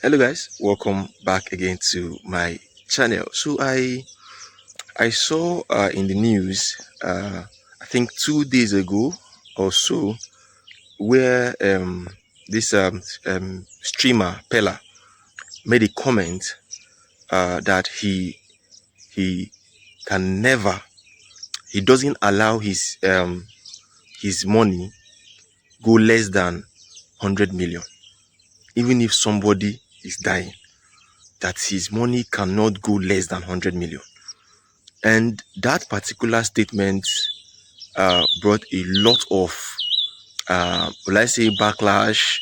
Hello guys, welcome back again to my channel. So I saw in the news I think 2 days ago or so where this streamer Peller made a comment that he can never, he doesn't allow his money go less than 100 million, even if somebody is dying, that his money cannot go less than 100 million. And that particular statement brought a lot of, let's say, backlash,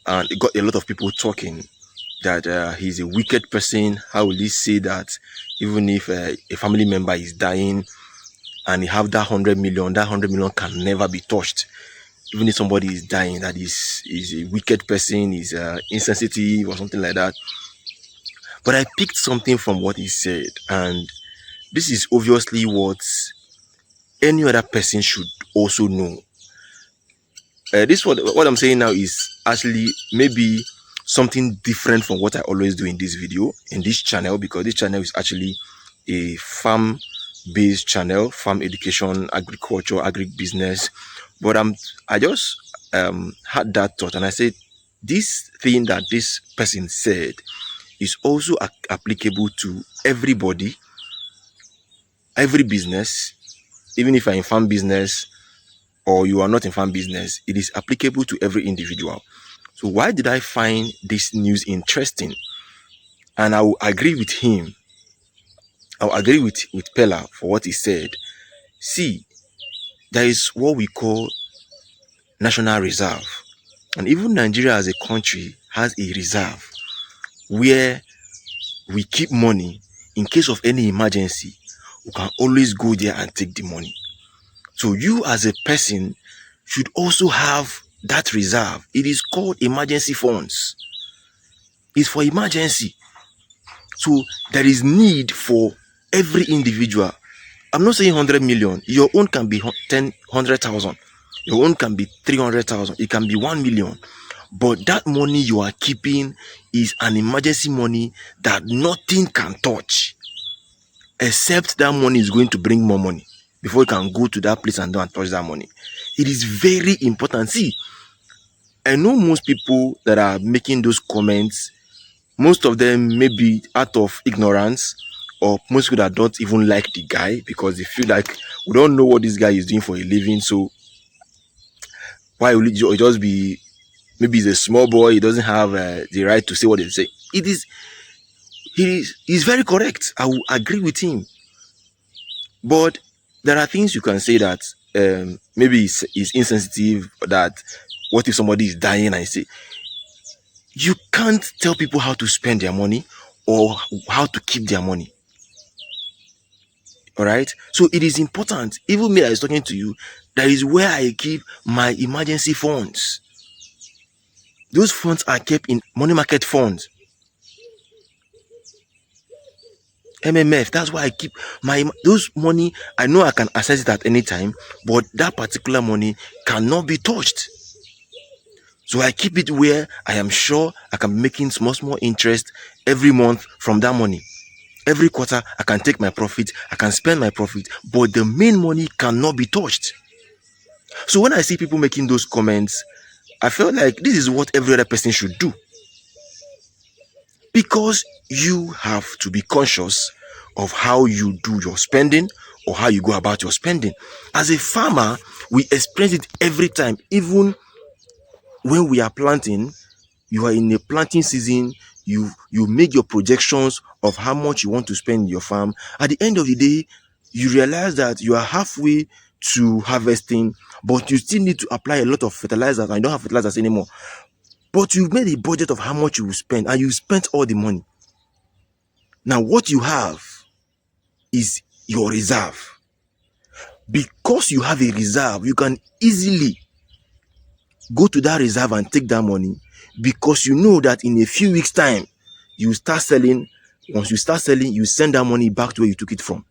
and it got a lot of people talking that he's a wicked person. How will he say that even if a family member is dying and he have that 100 million, that 100 million can never be touched? Even if somebody is dying, that is a wicked person, is insensitive or something like that. But I picked something from what he said, and this is obviously what any other person should also know. This what I'm saying now is actually maybe something different from what I always do in this video, in this channel, because this channel is actually a farm-based channel, farm education, agriculture, agribusiness. But I just had that thought, and I said this thing that this person said is also applicable to everybody, every business, even if you're in farm business or you are not in farm business, it is applicable to every individual. So why did I find this news interesting? And I will agree with him. I'll agree with Peller for what he said. See, there is what we call national reserve. And even Nigeria as a country has a reserve where we keep money in case of any emergency. We can always go there and take the money. So you as a person should also have that reserve. It is called emergency funds. It's for emergency. So there is need for every individual. I'm not saying 100 million. Your own can be 100,000. Your own can be 300,000. It can be 1 million. But that money you are keeping is an emergency money that nothing can touch, except that money is going to bring more money before you can go to that place and don't touch that money. It is very important. See, I know most people that are making those comments, most of them may be out of ignorance, or most people that don't even like the guy because they feel like we don't know what this guy is doing for a living. So why will it just be, maybe he's a small boy, he doesn't have the right to say what he say. He's very correct. I will agree with him. But there are things you can say that maybe is insensitive, that what if somebody is dying and say, you can't tell people how to spend their money or how to keep their money. All right. So it is important. Even me that is talking to you, that is where I keep my emergency funds. Those funds are kept in money market funds, MMF. That's why I keep those money. I know I can access it at any time, but that particular money cannot be touched. So I keep it where I am sure I can be making small interest every month from that money. Every quarter, I can take my profit, I can spend my profit, but the main money cannot be touched. So when I see people making those comments, I felt like this is what every other person should do. Because you have to be conscious of how you do your spending or how you go about your spending. As a farmer, we experience it every time. Even when we are planting, you are in a planting season, you make your projections of how much you want to spend in your farm. At the end of the day, you realize that you are halfway to harvesting, but you still need to apply a lot of fertilizers, and you don't have fertilizers anymore. But you've made a budget of how much you will spend, and you spent all the money. Now what you have is your reserve. Because you have a reserve, you can easily go to that reserve and take that money, because you know that in a few weeks time you start selling. Once you start selling, you send that money back to where you took it from.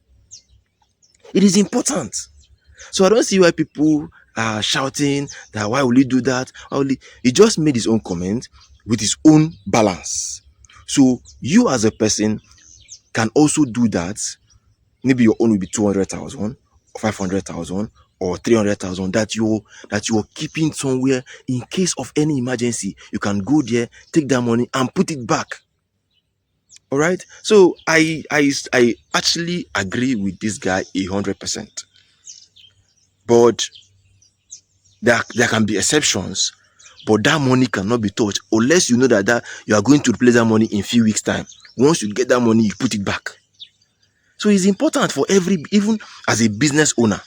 It is important. So I don't see why people are shouting that why will he do that. He just made his own comment. with his own balance. So you as a person can also do that. Maybe your own will be 200,000 or 500,000 or 300,000 that you're keeping somewhere in case of any emergency. You can go there, take that money and put it back. All right. So I actually agree with this guy 100%. But there can be exceptions. But that money cannot be touched unless you know that you are going to replace that money in a few weeks' time. Once you get that money, you put it back. So it's important for even as a business owner.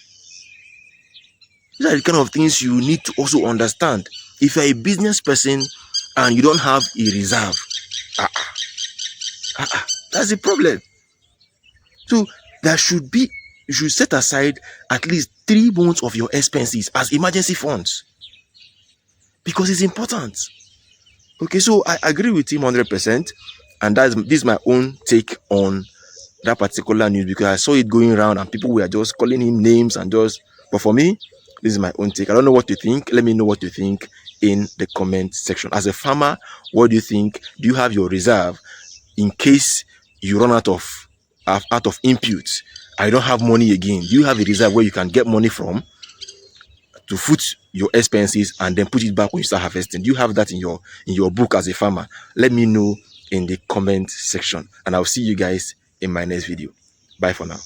These are the kind of things you need to also understand. If you're a business person and you don't have a reserve, that's the problem. So you should set aside at least 3 months of your expenses as emergency funds because it's important. Okay, so I agree with him 100%, and this is my own take on that particular news because I saw it going around and people were just calling him names and just. But for me, this is my own take. I don't know what you think. Let me know what you think in the comment section. As a farmer, what do you think? Do you have your reserve in case you run out of inputs? I don't have money again. Do you have a reserve where you can get money from to foot your expenses and then put it back when you start harvesting? Do you have that in your book as a farmer? Let me know in the comment section, and I'll see you guys in my next video. Bye for now.